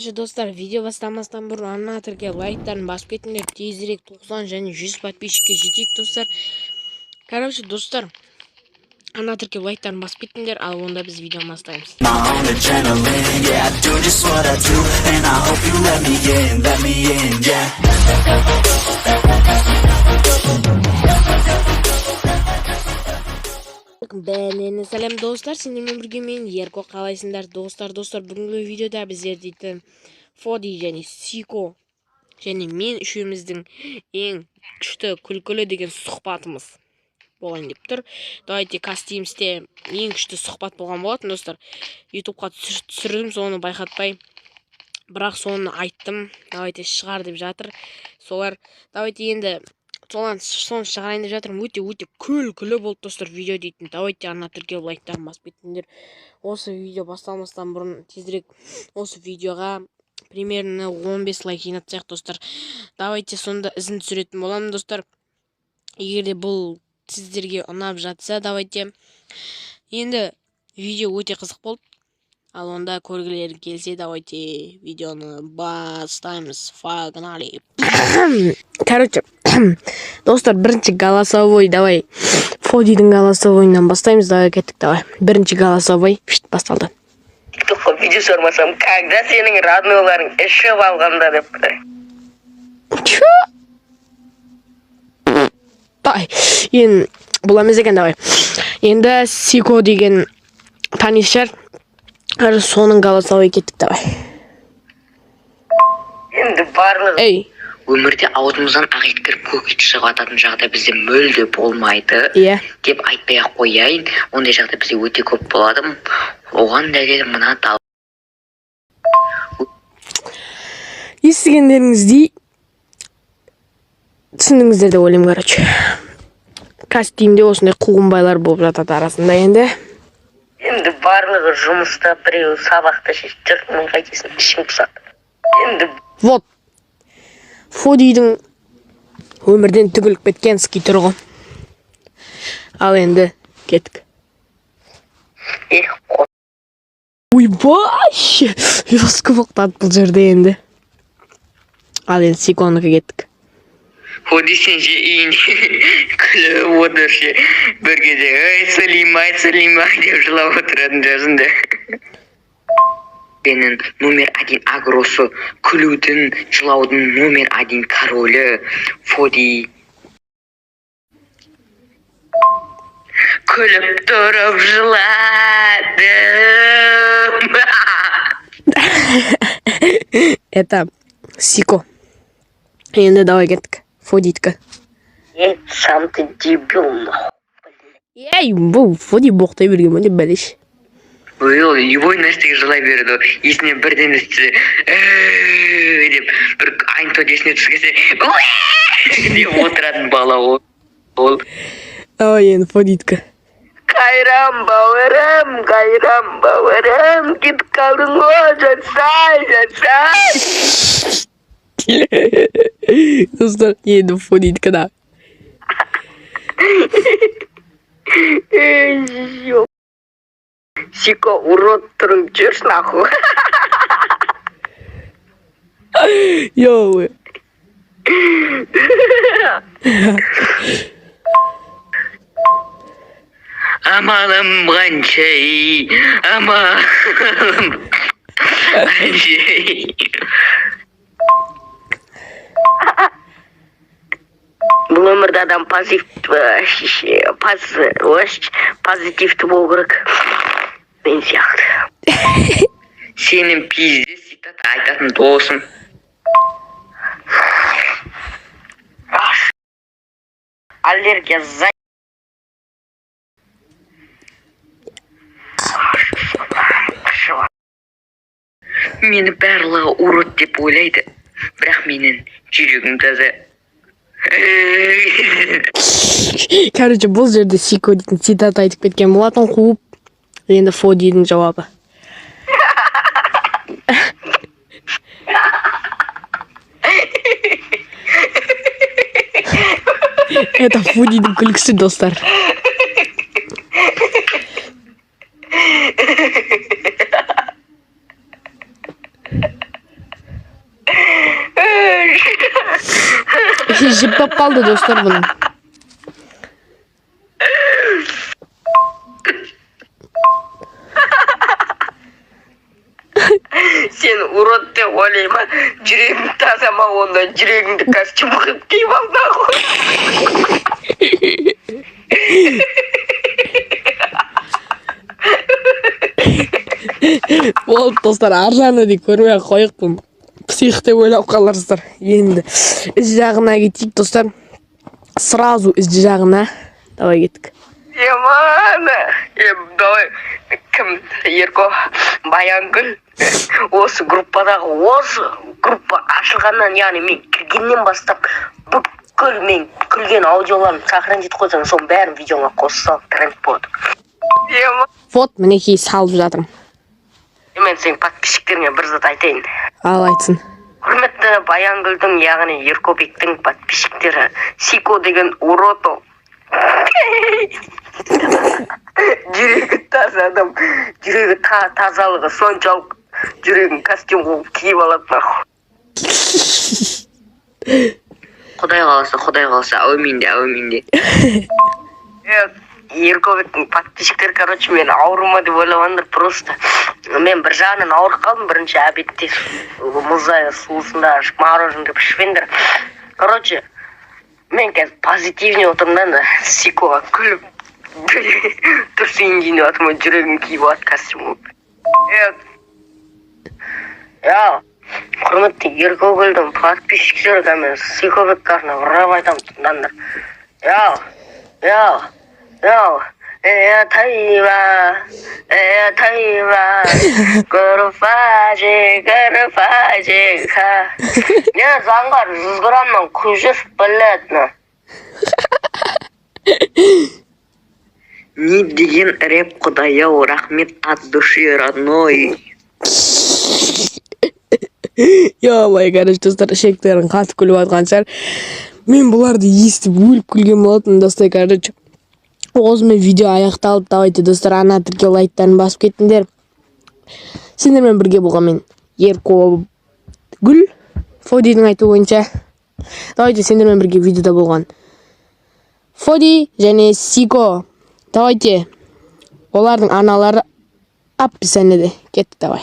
Достар, видео бастамастан бұрын аниматорға лайктарын басып кетіңдер, тезірек 90 және 100 подписчикке жетейік достар. Короче, достар, аниматорға лайктарын басып кетіңдер, ал онда біз видео бастаймыз. Бәлені сәлем достар, сендермен бірге мен Ерко, қалайсыңдар достар. Бүгінгі видеода біздер дейтін Фоди және Сико және мен үшеуміздің ең күшті күлкілі деген сұхбатымыз болайын деп тұр. Давайте кастимсте ең күшті сұхбат болған болатын достар. Ютубқа түсірдім, соны байқатпай, бірақ соны айттым. Давайте шығар деп жатыр. Солар, давайте енді соны шығарайын деп жатырмын. Өте күлкілі болды достар видео дейтін. Давайте аниматорға лайктарын басып кетіңдер. Осы видео басталмастан бұрын тезірек осы видеоға примерно 15 лайк жинатсақ достар. Давайте сонда ізін түсіретін боламын достар. Егер де бұл сіздерге ұнап жатса, давайте. Енді видео өте қызық болды. Ал онда көргілер келсе, давайте видеоны бастаймыз. Погнали. Короче, достар, бірінші голосовой, давай. Фодидің голосовойынан бастаймыз, давай кеттік, давай. Бірінші голосовой, басталды. Тиктокқа видео сұрмасам, когда сенің роднойларың ішіп алғанда деп. Чё? Давай, енді бұл емес екен, давай. Енді Сико деген танишар. Соның голосовой кеттік, давай. Енді барлығы өмірде аузымыздан ақ ит кіріп көк ит шығып ататын жағдай бізде мүлде болмайды деп айтпай-ақ қояйын. Ондай жағдай бізде өте көп болады. Оған дәлел мына естігендеріңіздей түсіндіңіздер деп ойлаймын. Короче, кастимде осындай қуғынбайлар болып жатады арасында. Енді барлығы жұмыста, біреу сабақта жүртінің қайтесін ішім пысады. Енді вот Фодидің өмірден түгіліп кеткен ски тұрғы. Ал енді кеттік. Ойбай! Жосқы боқтады бұл жерде енді. Ал енді Сиконыға кеттік. Фоди сен же үйін күліп отыршы. Бір кезде сәлимай деп жылап отыратын жазында. Сенің номер 1 агросы, күлудің, жылаудың номер 1 королі Фоди. Күліп тұрып жыладым. Это Сико. Енді давай кеттік. Фодитка. Сам ты дебил. Бұл Фоди боқтай берген ма деп бәлеш. Любой нәрсеге жылай береді. Есіне бірден істесе деп бір айнтод есіне түскесе деп отыратын бала ол. Ой, енді Фодитка. Қайрам бауырым, кетіп қалдың ғой, жатсай. Достар, енді Фодитка да. Сико, урод тұрып жүрс нахуй. Йоу. Амалым қаншай, амалым қаншай. Бұл өмірді адам позитивті болу керек. Мен сияқты. Сенің пизде ситат айтатын досым. Аллергия за... Мені барлығы урод деп ойлайды. Бірақ менің жүрегім таза. Короче, бұл жерде Сико дейтін цитат айтып кеткен болатын, қуып. Енді Фодидің жауабы. Это Фодидің күлкісі, достар. Баши жиптап қалды достар бұның. Сен урод деп ойлайма, жүрегің тазама, онда жүрегіңді костюм қылып киіп ал нахуй. Болды достар, аржаны деп көрмей қойықпын. Псих деп ойлап қаларсыздар. Енді із жағына кетейік достар. Сразу із жағына. Давай кеттік. Емана, давай, кім, Ерко, Баянгүл, осы группадағы, осы группа ашылғаннан, яғни мен кіргеннен бастап, бүкіл мен күлген аудиоларын сохранить қойсаң, соның бәрін видеоға қоссам, тренд болады. Вот, мінекей салып жатырмын. Мен сен подписчиктеріңе бір зат айтайын. Ал айтсын. Құрметті Баянгүлдің, яғни Еркобектің подписчиктері, Сико деген урото. Жүрегі таза адам, жүрегі тазалығы соншалық жүрегін костюм қылып киіп алады нахуй. Құдай қаласа, әумин де. Еркобектің подписчиктері, короче, мен ауырма деп ойлағандар просто. Мен бір жағынан ауырып қалдым, бірінші обедте мұзай суысында мороженое деп ішпеңдер. Короче, мен қазір позитивный отырмын да, Сикоға күліп, тұрсың дейін атыма жүрегім киіп алады костюм. Құрметті Еркогүлдің подписчиктері кәмен Сикобекке арнап ұрап айтамын тыңдаңдар. Не заңғар 100 граммнан 100 білетіні. Не деген рэп, құдай-ау, рахмет от души родной. Ё-моё, короче, достар, ішектерін қатып күліп атқан шығар. Мен бұларды естіп өліп күлген болатын достар, короче. Осымен видео аяқталып, давайте достар, ана тірке лайктарын басып кеттіңдер. Сендермен бірге болған мен Еркогүл, Фодидің айту бойынша. Давайте сендермен бірге видеода болған Фоди және Сико. Давайте олардың аналары описаниеде. Кетті, давай.